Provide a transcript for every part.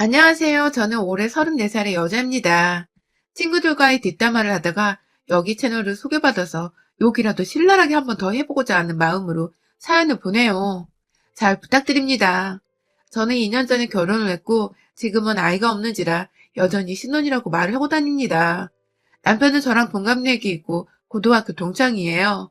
안녕하세요. 저는 올해 34살의 여자입니다. 친구들과의 뒷담화를 하다가 여기 채널을 소개받아서 욕이라도 신랄하게 한번 더 해보고자 하는 마음으로 사연을 보내요. 잘 부탁드립니다. 저는 2년 전에 결혼을 했고 지금은 아이가 없는지라 여전히 신혼이라고 말을 하고 다닙니다. 남편은 저랑 동갑내기 있고 고등학교 동창이에요.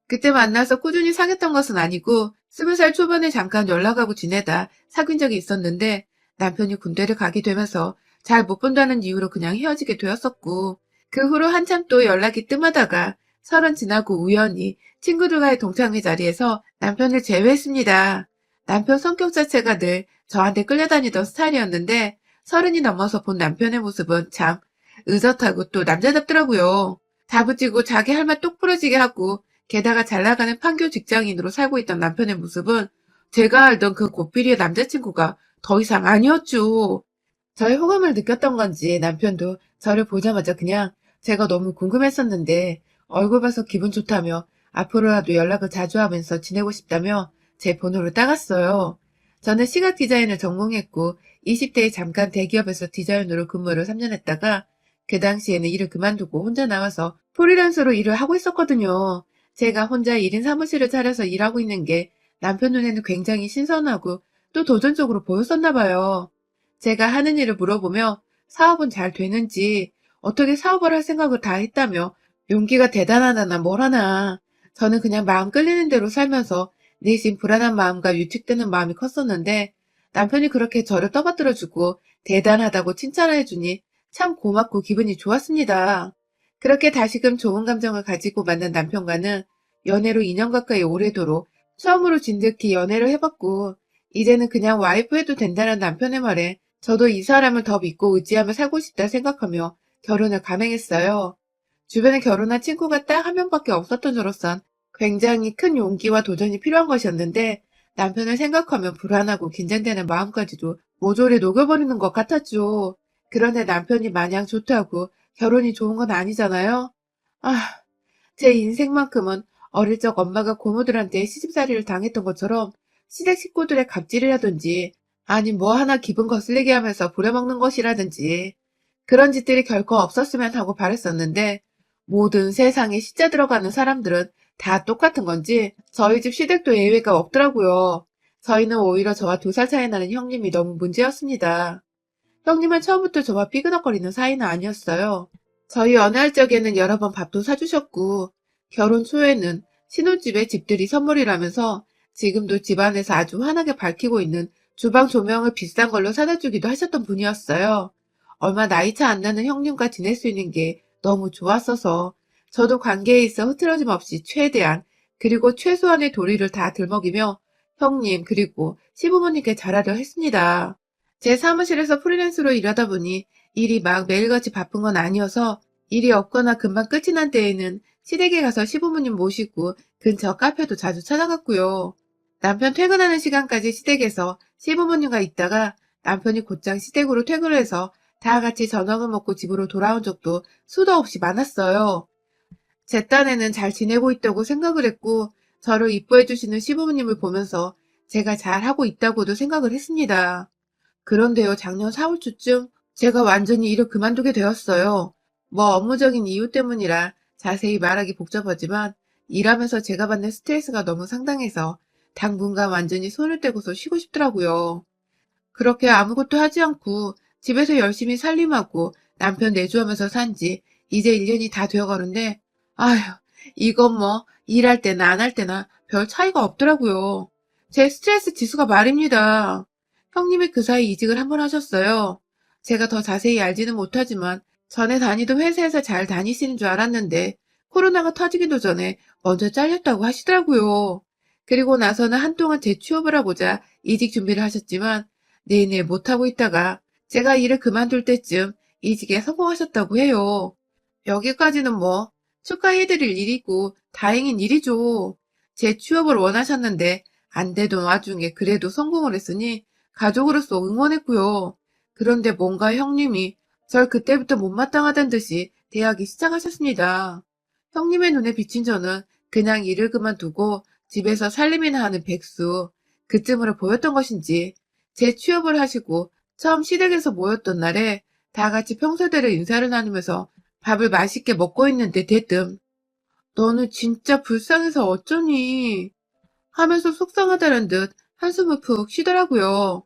그때 만나서 꾸준히 사귀었던 것은 아니고 20살 초반에 잠깐 연락하고 지내다 사귄 적이 있었는데 남편이 군대를 가게 되면서 잘 못 본다는 이유로 그냥 헤어지게 되었었고 그 후로 한참 또 연락이 뜸하다가 30 지나고 우연히 친구들과의 동창회 자리에서 남편을 제외했습니다. 남편 성격 자체가 늘 저한테 끌려다니던 스타일이었는데 30이 넘어서 본 남편의 모습은 참 의젓하고 또 남자답더라고요. 다부지고 자기 할 말 똑 부러지게 하고 게다가 잘 나가는 판교 직장인으로 살고 있던 남편의 모습은 제가 알던 그 고삐리의 남자친구가 더 이상 아니었죠. 저의 호감을 느꼈던 건지 남편도 저를 보자마자 그냥 제가 너무 궁금했었는데 얼굴 봐서 기분 좋다며 앞으로라도 연락을 자주 하면서 지내고 싶다며 제 번호를 따갔어요. 저는 시각 디자인을 전공했고 20대에 잠깐 대기업에서 디자이너로 근무를 3년 했다가 그 당시에는 일을 그만두고 혼자 나와서 프리랜서로 일을 하고 있었거든요. 제가 혼자 1인 사무실을 차려서 일하고 있는 게 남편 눈에는 굉장히 신선하고 또 도전적으로 보였었나 봐요. 제가 하는 일을 물어보며 사업은 잘 되는지 어떻게 사업을 할 생각을 다 했다며 용기가 대단하다나 뭘 하나. 저는 그냥 마음 끌리는 대로 살면서 내심 불안한 마음과 위축되는 마음이 컸었는데 남편이 그렇게 저를 떠받들어주고 대단하다고 칭찬을 해주니 참 고맙고 기분이 좋았습니다. 그렇게 다시금 좋은 감정을 가지고 만난 남편과는 연애로 2년 가까이 오래도록 처음으로 진득히 연애를 해봤고 이제는 그냥 와이프 해도 된다는 남편의 말에 저도 이 사람을 더 믿고 의지하며 살고 싶다 생각하며 결혼을 감행했어요. 주변에 결혼한 친구가 딱 한 명밖에 없었던 저로선 굉장히 큰 용기와 도전이 필요한 것이었는데 남편을 생각하면 불안하고 긴장되는 마음까지도 모조리 녹여버리는 것 같았죠. 그런데 남편이 마냥 좋다고 결혼이 좋은 건 아니잖아요. 아, 제 인생만큼은 어릴 적 엄마가 고모들한테 시집살이를 당했던 것처럼 시댁 식구들의 갑질이라든지 아니 뭐 하나 기분 거슬리게 하면서 부려먹는 것이라든지 그런 짓들이 결코 없었으면 하고 바랬었는데 모든 세상에 시자 들어가는 사람들은 다 똑같은 건지 저희 집 시댁도 예외가 없더라고요. 저희는 오히려 저와 2살 차이 나는 형님이 너무 문제였습니다. 형님은 처음부터 저와 삐그덕거리는 사이는 아니었어요. 저희 연애할 적에는 여러 번 밥도 사주셨고 결혼 초에는 신혼집에 집들이 선물이라면서 지금도 집안에서 아주 환하게 밝히고 있는 주방 조명을 비싼 걸로 사다 주기도 하셨던 분이었어요. 얼마 나이 차 안 나는 형님과 지낼 수 있는 게 너무 좋았어서 저도 관계에 있어 흐트러짐 없이 최대한 그리고 최소한의 도리를 다 들먹이며 형님 그리고 시부모님께 잘하려 했습니다. 제 사무실에서 프리랜서로 일하다 보니 일이 막 매일같이 바쁜 건 아니어서 일이 없거나 금방 끝이 난 때에는 시댁에 가서 시부모님 모시고 근처 카페도 자주 찾아갔고요. 남편 퇴근하는 시간까지 시댁에서 시부모님과 있다가 남편이 곧장 시댁으로 퇴근을 해서 다 같이 저녁을 먹고 집으로 돌아온 적도 수도 없이 많았어요. 제 딴에는 잘 지내고 있다고 생각을 했고 저를 이뻐해 주시는 시부모님을 보면서 제가 잘하고 있다고도 생각을 했습니다. 그런데요, 작년 4월 초쯤 제가 완전히 일을 그만두게 되었어요. 뭐 업무적인 이유 때문이라 자세히 말하기 복잡하지만 일하면서 제가 받는 스트레스가 너무 상당해서 당분간 완전히 손을 떼고서 쉬고 싶더라고요. 그렇게 아무것도 하지 않고 집에서 열심히 살림하고 남편 내조하면서 산 지 이제 1년이 다 되어가는데 아휴, 이건 뭐 일할 때나 안 할 때나 별 차이가 없더라고요. 제 스트레스 지수가 말입니다. 형님이 그 사이 이직을 한 번 하셨어요. 제가 더 자세히 알지는 못하지만 전에 다니던 회사에서 잘 다니시는 줄 알았는데 코로나가 터지기도 전에 먼저 잘렸다고 하시더라고요. 그리고 나서는 한동안 재취업을 하고자 이직 준비를 하셨지만 내내 못하고 있다가 제가 일을 그만둘 때쯤 이직에 성공하셨다고 해요. 여기까지는 뭐 축하해드릴 일이고 다행인 일이죠. 재취업을 원하셨는데 안 되던 와중에 그래도 성공을 했으니 가족으로서 응원했고요. 그런데 뭔가 형님이 절 그때부터 못마땅하단 듯이 대하기 시작하셨습니다. 형님의 눈에 비친 저는 그냥 일을 그만두고 집에서 살림이나 하는 백수, 그쯤으로 보였던 것인지 재취업을 하시고 처음 시댁에서 모였던 날에 다 같이 평소대로 인사를 나누면서 밥을 맛있게 먹고 있는데 대뜸 "너는 진짜 불쌍해서 어쩌니?" 하면서 속상하다는 듯 한숨을 푹 쉬더라고요.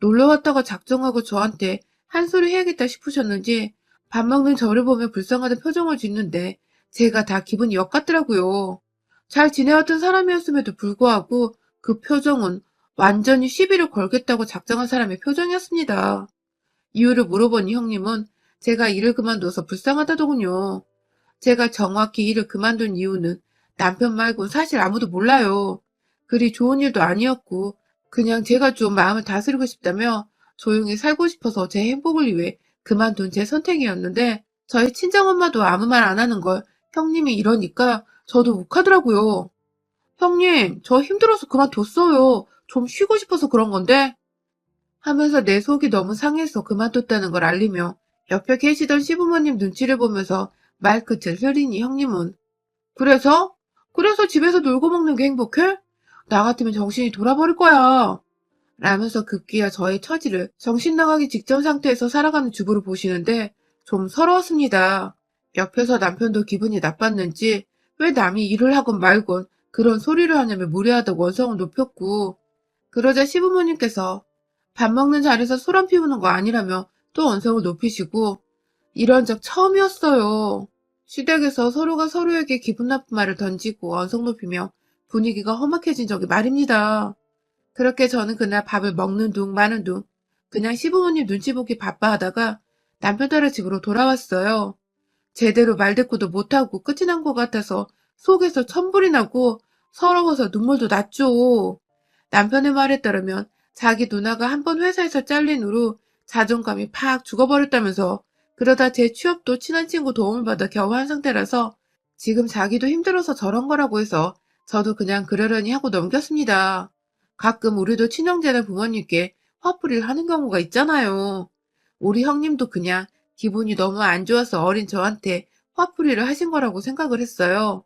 놀러 왔다가 작정하고 저한테 한 소리 해야겠다 싶으셨는지 밥 먹는 저를 보며 불쌍하다 표정을 짓는데 제가 다 기분이 역 같더라고요. 잘 지내왔던 사람이었음에도 불구하고 그 표정은 완전히 시비를 걸겠다고 작정한 사람의 표정이었습니다. 이유를 물어보니 형님은 제가 일을 그만둬서 불쌍하다더군요. 제가 정확히 일을 그만둔 이유는 남편 말곤 사실 아무도 몰라요. 그리 좋은 일도 아니었고 그냥 제가 좀 마음을 다스리고 싶다며 조용히 살고 싶어서 제 행복을 위해 그만둔 제 선택이었는데 저희 친정엄마도 아무 말 안 하는 걸 형님이 이러니까 저도 욱하더라고요. 형님, 저 힘들어서 그만뒀어요. 좀 쉬고 싶어서 그런 건데 하면서 내 속이 너무 상해서 그만뒀다는 걸 알리며 옆에 계시던 시부모님 눈치를 보면서 말끝을 흐리니 형님은 그래서? 그래서 집에서 놀고 먹는 게 행복해? 나 같으면 정신이 돌아버릴 거야. 라면서 급기야 저의 처지를 정신 나가기 직전 상태에서 살아가는 주부를 보시는데 좀 서러웠습니다. 옆에서 남편도 기분이 나빴는지 왜 남이 일을 하건 말건 그런 소리를 하냐며 무례하다고 원성을 높였고 그러자 시부모님께서 밥 먹는 자리에서 소란 피우는 거 아니라며 또 언성을 높이시고 이런 적 처음이었어요. 시댁에서 서로가 서로에게 기분 나쁜 말을 던지고 언성 높이며 분위기가 험악해진 적이 말입니다. 그렇게 저는 그날 밥을 먹는 둥 마는 둥 그냥 시부모님 눈치 보기 바빠 하다가 남편 따라 집으로 돌아왔어요. 제대로 말대꾸도 못하고 끝이 난 것 같아서 속에서 천불이 나고 서러워서 눈물도 났죠. 남편의 말에 따르면 자기 누나가 한 번 회사에서 잘린 후로 자존감이 팍 죽어버렸다면서 그러다 제 취업도 친한 친구 도움을 받아 겨우 한 상태라서 지금 자기도 힘들어서 저런 거라고 해서 저도 그냥 그러려니 하고 넘겼습니다. 가끔 우리도 친형제나 부모님께 화풀이를 하는 경우가 있잖아요. 우리 형님도 그냥 기분이 너무 안 좋아서 어린 저한테 화풀이를 하신 거라고 생각을 했어요.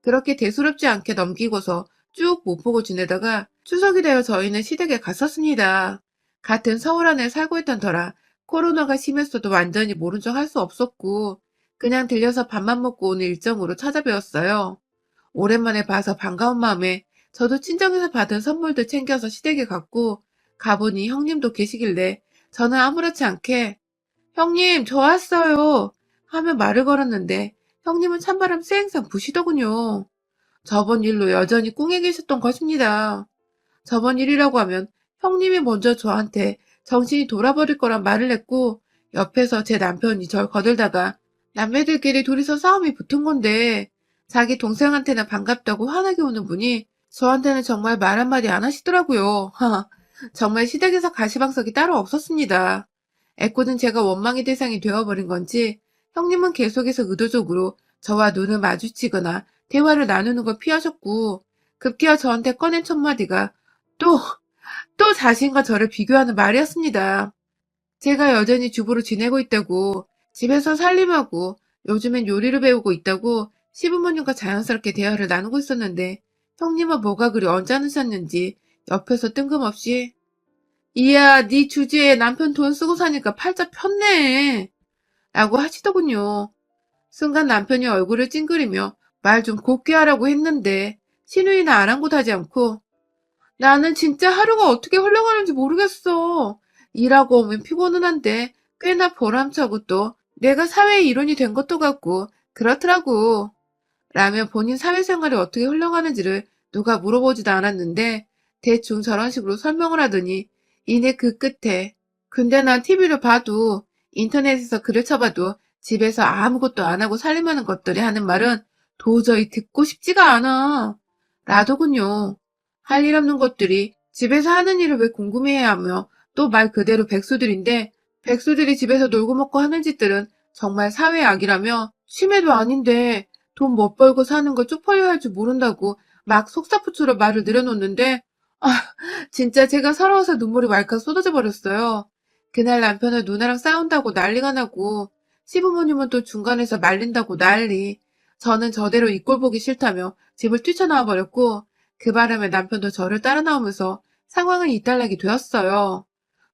그렇게 대수롭지 않게 넘기고서 쭉 못 보고 지내다가 추석이 되어 저희는 시댁에 갔었습니다. 같은 서울 안에 살고 있던 터라 코로나가 심했어도 완전히 모른 척 할 수 없었고 그냥 들려서 밥만 먹고 오는 일정으로 찾아뵈었어요. 오랜만에 봐서 반가운 마음에 저도 친정에서 받은 선물들 챙겨서 시댁에 갔고 가보니 형님도 계시길래 저는 아무렇지 않게 형님 저 왔어요 하며 말을 걸었는데 형님은 찬바람 쌩쌩 부시더군요. 저번 일로 여전히 꿍해 계셨던 것입니다. 저번 일이라고 하면 형님이 먼저 저한테 정신이 돌아버릴 거란 말을 했고 옆에서 제 남편이 절 거들다가 남매들끼리 둘이서 싸움이 붙은 건데 자기 동생한테는 반갑다고 화나게 오는 분이 저한테는 정말 말 한마디 안 하시더라고요. 정말 시댁에서 가시방석이 따로 없었습니다. 애꿎은 제가 원망의 대상이 되어버린 건지 형님은 계속해서 의도적으로 저와 눈을 마주치거나 대화를 나누는 걸 피하셨고 급기야 저한테 꺼낸 첫 마디가 또, 또 자신과 저를 비교하는 말이었습니다. 제가 여전히 주부로 지내고 있다고 집에서 살림하고 요즘엔 요리를 배우고 있다고 시부모님과 자연스럽게 대화를 나누고 있었는데 형님은 뭐가 그리 언짢으셨는지 옆에서 뜬금없이 이야 네 주제에 남편 돈 쓰고 사니까 팔자 폈네 라고 하시더군요. 순간 남편이 얼굴을 찡그리며 말 좀 곱게 하라고 했는데 시누이는 아랑곳하지 않고 나는 진짜 하루가 어떻게 흘러가는지 모르겠어. 일하고 오면 피곤은 한데 꽤나 보람차고 또 내가 사회의 일원이 된 것도 같고 그렇더라고. 라며 본인 사회생활이 어떻게 흘러가는지를 누가 물어보지도 않았는데 대충 저런 식으로 설명을 하더니 이내 그 끝에 근데 난 TV를 봐도 인터넷에서 글을 쳐봐도 집에서 아무것도 안 하고 살림하는 것들이 하는 말은 도저히 듣고 싶지가 않아. 라더군요. 할 일 없는 것들이 집에서 하는 일을 왜 궁금해야 하며 또 말 그대로 백수들인데 백수들이 집에서 놀고 먹고 하는 짓들은 정말 사회의 악이라며 심해도 아닌데 돈 못 벌고 사는 거 쪽팔려 할 줄 모른다고 막 속사포처럼 말을 늘어놓는데 아 진짜 제가 서러워서 눈물이 왈칵 쏟아져 버렸어요. 그날 남편은 누나랑 싸운다고 난리가 나고 시부모님은 또 중간에서 말린다고 난리. 저는 저대로 이 꼴 보기 싫다며 집을 뛰쳐나와 버렸고 그 바람에 남편도 저를 따라 나오면서 상황을 이탈하게 되었어요.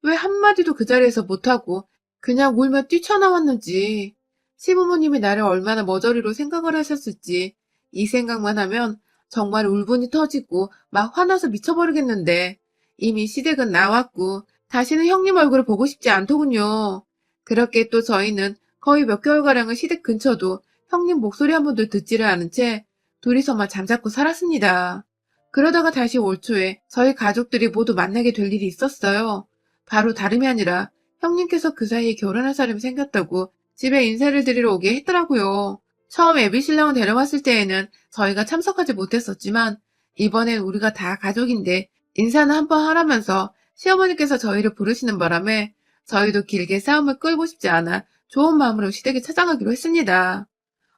왜 한마디도 그 자리에서 못하고 그냥 울며 뛰쳐나왔는지, 시부모님이 나를 얼마나 머저리로 생각을 하셨을지, 이 생각만 하면 정말 울분이 터지고 막 화나서 미쳐버리겠는데, 이미 시댁은 나왔고 다시는 형님 얼굴을 보고 싶지 않더군요. 그렇게 또 저희는 거의 몇 개월가량을 시댁 근처도 형님 목소리 한 번도 듣지를 않은 채 둘이서만 잠자코 살았습니다. 그러다가 다시 올 초에 저희 가족들이 모두 만나게 될 일이 있었어요. 바로 다름이 아니라 형님께서 그 사이에 결혼할 사람이 생겼다고 집에 인사를 드리러 오게 했더라고요. 처음 애비 신랑을 데려왔을 때에는 저희가 참석하지 못했었지만 이번엔 우리가 다 가족인데 인사는 한번 하라면서 시어머니께서 저희를 부르시는 바람에 저희도 길게 싸움을 끌고 싶지 않아 좋은 마음으로 시댁에 찾아가기로 했습니다.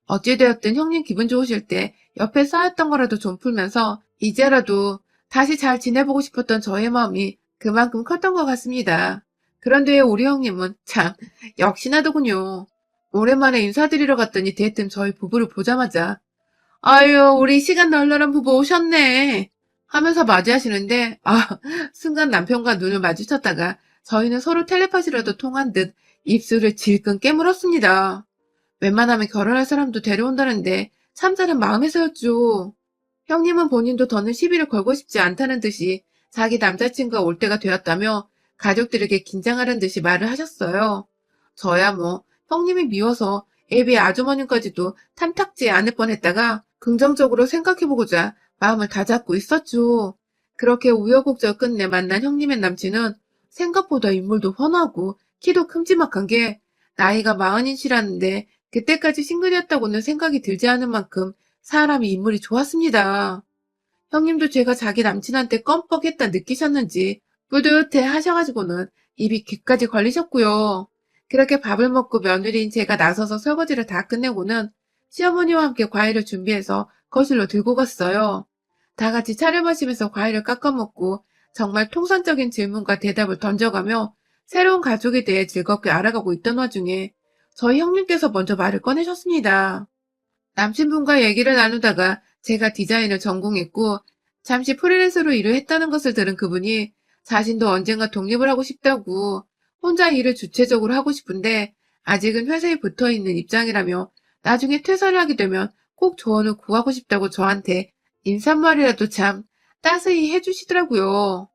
어찌되었든 형님 기분 좋으실 때 옆에 쌓였던 거라도 좀 풀면서 이제라도 다시 잘 지내보고 싶었던 저의 마음이 그만큼 컸던 것 같습니다. 그런데 우리 형님은 참 역시나더군요. 오랜만에 인사드리러 갔더니 대뜸 저희 부부를 보자마자 아유 우리 시간 널널한 부부 오셨네 하면서 맞이하시는데 순간 남편과 눈을 마주쳤다가 저희는 서로 텔레파시라도 통한 듯 입술을 질끈 깨물었습니다. 웬만하면 결혼할 사람도 데려온다는데 참자는 마음에서였죠. 형님은 본인도 더는 시비를 걸고 싶지 않다는 듯이 자기 남자친구가 올 때가 되었다며 가족들에게 긴장하라는 듯이 말을 하셨어요. 저야 뭐 형님이 미워서 애비 아주머님까지도 탐탁지 않을 뻔했다가 긍정적으로 생각해보고자 마음을 다잡고 있었죠. 그렇게 우여곡절 끝내 만난 형님의 남친은 생각보다 인물도 훤하고 키도 큼지막한 게 나이가 마흔이시라는데 그때까지 싱글이었다고는 생각이 들지 않은 만큼 사람이 인물이 좋았습니다. 형님도 제가 자기 남친한테 껌뻑했다 느끼셨는지 뿌듯해 하셔가지고는 입이 귀까지 걸리셨고요. 그렇게 밥을 먹고 며느리인 제가 나서서 설거지를 다 끝내고는 시어머니와 함께 과일을 준비해서 거실로 들고 갔어요. 다 같이 차를 마시면서 과일을 깎아 먹고 정말 통상적인 질문과 대답을 던져가며 새로운 가족에 대해 즐겁게 알아가고 있던 와중에 저희 형님께서 먼저 말을 꺼내셨습니다. 남친분과 얘기를 나누다가 제가 디자인을 전공했고 잠시 프리랜서로 일을 했다는 것을 들은 그분이 자신도 언젠가 독립을 하고 싶다고 혼자 일을 주체적으로 하고 싶은데 아직은 회사에 붙어 있는 입장이라며 나중에 퇴사를 하게 되면 꼭 조언을 구하고 싶다고 저한테 인사말이라도 참 따스히 해주시더라고요.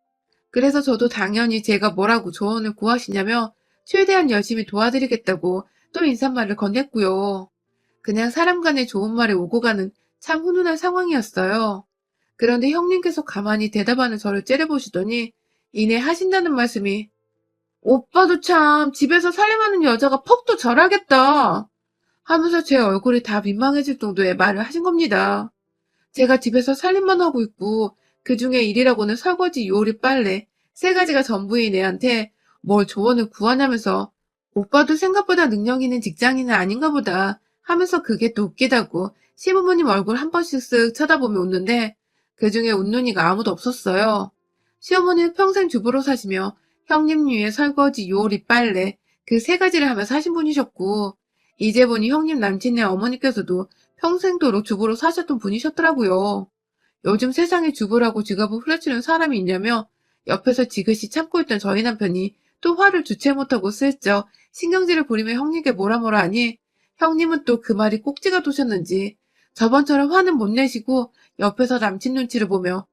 그래서 저도 당연히 제가 뭐라고 조언을 구하시냐며 최대한 열심히 도와드리겠다고 또 인사말을 건넸고요. 그냥 사람 간의 좋은 말에 오고 가는 참 훈훈한 상황이었어요. 그런데 형님께서 가만히 대답하는 저를 째려보시더니 이내 하신다는 말씀이 오빠도 참 집에서 살림하는 여자가 퍽도 절하겠다 하면서 제 얼굴이 다 민망해질 정도의 말을 하신 겁니다. 제가 집에서 살림만 하고 있고 그중에 일이라고는 설거지, 요리, 빨래 세 가지가 전부인 애한테 뭘 조언을 구하냐면서 오빠도 생각보다 능력 있는 직장인은 아닌가 보다 하면서 그게 또 웃기다고 시부모님 얼굴 한 번씩 쓱 쳐다보며 웃는데 그중에 웃는 이가 아무도 없었어요. 시어머니는 평생 주부로 사시며 형님 위에 설거지, 요리, 빨래 그 세 가지를 하며 사신 분이셨고 이제 보니 형님 남친의 어머니께서도 평생도록 주부로 사셨던 분이셨더라고요. 요즘 세상에 주부라고 직업을 후려치는 사람이 있냐며 옆에서 지그시 참고 있던 저희 남편이 또 화를 주체 못하고 슬쩍 신경질을 부리며 형님께 뭐라 뭐라 하니 형님은 또 그 말이 꼭지가 도셨는지 저번처럼 화는 못 내시고 옆에서 남친 눈치를 보며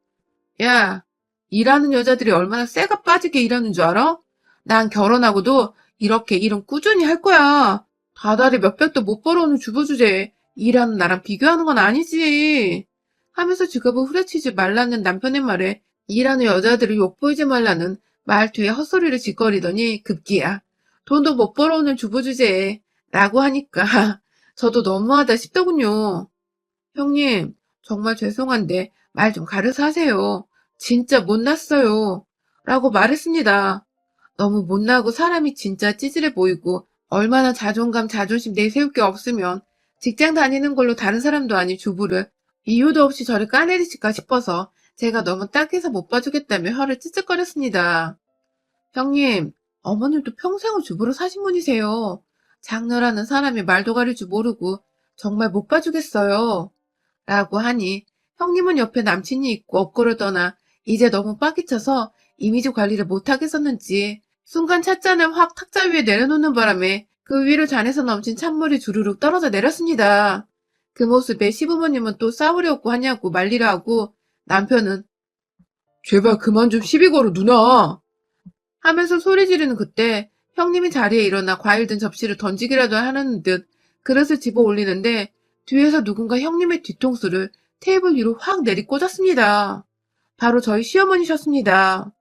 야, 일하는 여자들이 얼마나 쇠가 빠지게 일하는 줄 알아? 난 결혼하고도 이렇게 일은 꾸준히 할 거야. 다달이 몇백도 못 벌어오는 주부 주제에 일하는 나랑 비교하는 건 아니지. 하면서 직업을 후려치지 말라는 남편의 말에 일하는 여자들을 욕보이지 말라는 말투에 헛소리를 짓거리더니 급기야. 돈도 못 벌어오는 주부 주제에 라고 하니까 저도 너무하다 싶더군요. 형님, 정말 죄송한데 말 좀 가려서 하세요. 진짜 못났어요. 라고 말했습니다. 너무 못나고 사람이 진짜 찌질해 보이고 얼마나 자존감, 자존심 내세울 게 없으면 직장 다니는 걸로 다른 사람도 아닌 주부를 이유도 없이 저를 까내리실까 싶어서 제가 너무 딱해서 못 봐주겠다며 혀를 찌찌거렸습니다. 형님, 어머님도 평생을 주부로 사신 분이세요. 장녀라는 사람이 말도 가릴 줄 모르고 정말 못 봐주겠어요. 라고 하니 형님은 옆에 남친이 있고 업고를 떠나 이제 너무 빠기쳐서 이미지 관리를 못하겠었는지 순간 찻잔을 확 탁자 위에 내려놓는 바람에 그 위로 잔에서 넘친 찬물이 주르륵 떨어져 내렸습니다. 그 모습에 시부모님은 또 싸우려고 하냐고 말리라 하고 남편은 제발 그만 좀 시비 걸어 누나 하면서 소리 지르는 그때 형님이 자리에 일어나 과일 든 접시를 던지기라도 하는 듯 그릇을 집어 올리는데 뒤에서 누군가 형님의 뒤통수를 테이블 위로 확 내리꽂았습니다. 바로 저희 시어머니셨습니다.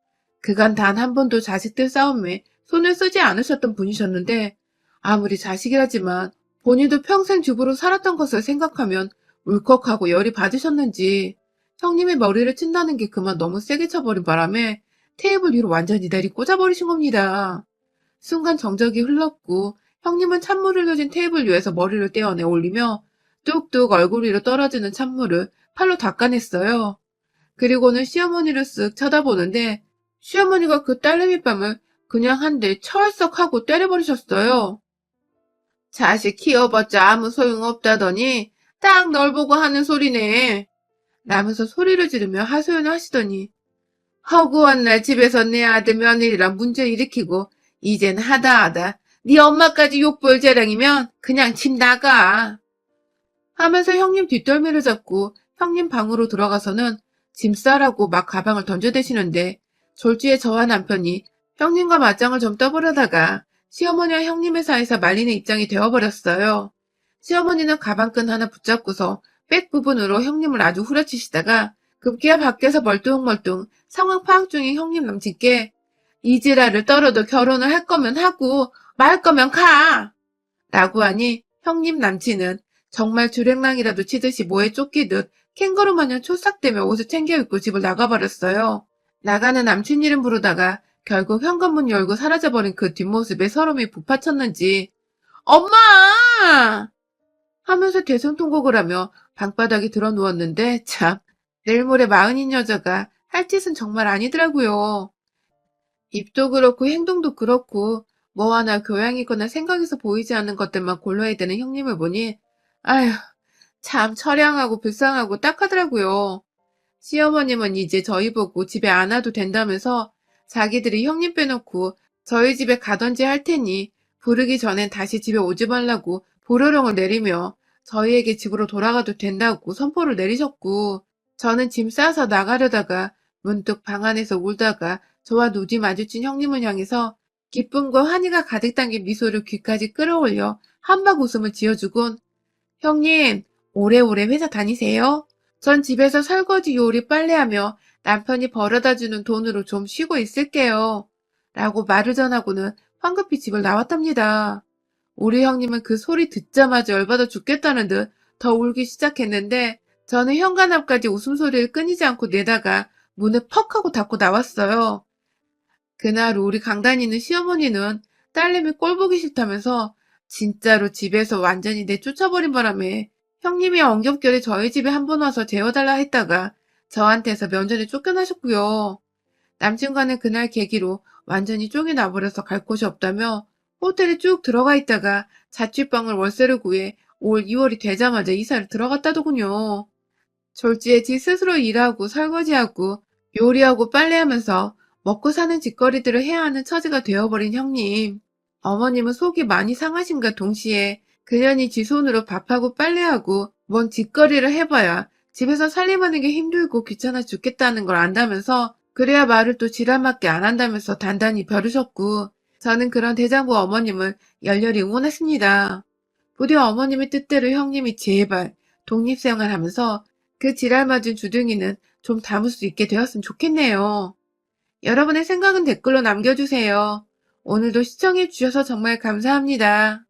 그간 단 한 번도 자식들 싸움에 손을 쓰지 않으셨던 분이셨는데 아무리 자식이라지만 본인도 평생 주부로 살았던 것을 생각하면 울컥하고 열이 받으셨는지 형님의 머리를 친다는 게 그만 너무 세게 쳐버린 바람에 테이블 위로 완전히 내리꽂아버리신 겁니다. 순간 정적이 흘렀고 형님은 찬물을 흘려진 테이블 위에서 머리를 떼어내 올리며 뚝뚝 얼굴 위로 떨어지는 찬물을 팔로 닦아냈어요. 그리고는 시어머니를 쓱 쳐다보는데 시어머니가 그 딸내미 뺨을 그냥 한 대 철썩 하고 때려버리셨어요. 자식 키워봤자 아무 소용없다더니 딱 널 보고 하는 소리네. 라면서 소리를 지르며 하소연을 하시더니 허구한 날 집에서 내 아들 며느리랑 문제 일으키고 이젠 하다 네 엄마까지 욕볼 재량이면 그냥 집 나가. 하면서 형님 뒷덜미를 잡고 형님 방으로 들어가서는 짐 싸라고 막 가방을 던져대시는데 졸지에 저와 남편이 형님과 맞짱을 좀 떠보려다가 시어머니와 형님의 사이에서 말리는 입장이 되어버렸어요. 시어머니는 가방끈 하나 붙잡고서 백 부분으로 형님을 아주 후려치시다가 급기야 밖에서 멀뚱멀뚱 상황 파악 중인 형님 남친께 이지라를 떨어도 결혼을 할 거면 하고 말 거면 가! 라고 하니 형님 남친은 정말 주랭랑이라도 치듯이 뭐에 쫓기듯 캥거루 마냥 초싹대며 옷을 챙겨 입고 집을 나가버렸어요. 나가는 남친 이름 부르다가 결국 현관문 열고 사라져버린 그 뒷모습에 서름이 북받쳤는지 엄마! 하면서 대성통곡을 하며 방바닥에 들어 누웠는데 참 내일 모레 마흔인 여자가 할 짓은 정말 아니더라고요. 입도 그렇고 행동도 그렇고 뭐 하나 교양이거나 생각에서 보이지 않는 것들만 골라야 되는 형님을 보니 아휴 참 처량하고 불쌍하고 딱하더라고요. 시어머님은 이제 저희 보고 집에 안 와도 된다면서 자기들이 형님 빼놓고 저희 집에 가던지 할 테니 부르기 전엔 다시 집에 오지 말라고 보로령을 내리며 저희에게 집으로 돌아가도 된다고 선포를 내리셨고 저는 짐 싸서 나가려다가 문득 방 안에서 울다가 저와 눈이 마주친 형님을 향해서 기쁨과 환희가 가득 담긴 미소를 귀까지 끌어올려 한박 웃음을 지어주곤 형님 오래오래 회사 다니세요? 전 집에서 설거지 요리 빨래하며 남편이 벌어다주는 돈으로 좀 쉬고 있을게요. 라고 말을 전하고는 황급히 집을 나왔답니다. 우리 형님은 그 소리 듣자마자 열받아 죽겠다는 듯 더 울기 시작했는데 저는 현관 앞까지 웃음소리를 끊이지 않고 내다가 문을 퍽 하고 닫고 나왔어요. 그날 우리 강단이는 시어머니는 딸내미 꼴 보기 싫다면서 진짜로 집에서 완전히 내쫓아버린 바람에 형님이 엉겹결에 저희 집에 한 번 와서 재워달라 했다가 저한테서 면전에 쫓겨나셨고요. 남친과는 그날 계기로 완전히 쫓겨나버려서 갈 곳이 없다며 호텔에 쭉 들어가 있다가 자취방을 월세를 구해 올 2월이 되자마자 이사를 들어갔다더군요. 졸지에 지 스스로 일하고 설거지하고 요리하고 빨래하면서 먹고 사는 짓거리들을 해야 하는 처지가 되어버린 형님. 어머님은 속이 많이 상하신가 동시에 그년이 지 손으로 밥하고 빨래하고 뭔 짓거리를 해봐야 집에서 살림하는 게 힘들고 귀찮아 죽겠다는 걸 안다면서 그래야 말을 또 지랄맞게 안 한다면서 단단히 벼르셨고 저는 그런 대장부 어머님을 열렬히 응원했습니다. 부디 어머님의 뜻대로 형님이 제발 독립생활하면서 그 지랄맞은 주둥이는 좀 담을 수 있게 되었으면 좋겠네요. 여러분의 생각은 댓글로 남겨주세요. 오늘도 시청해주셔서 정말 감사합니다.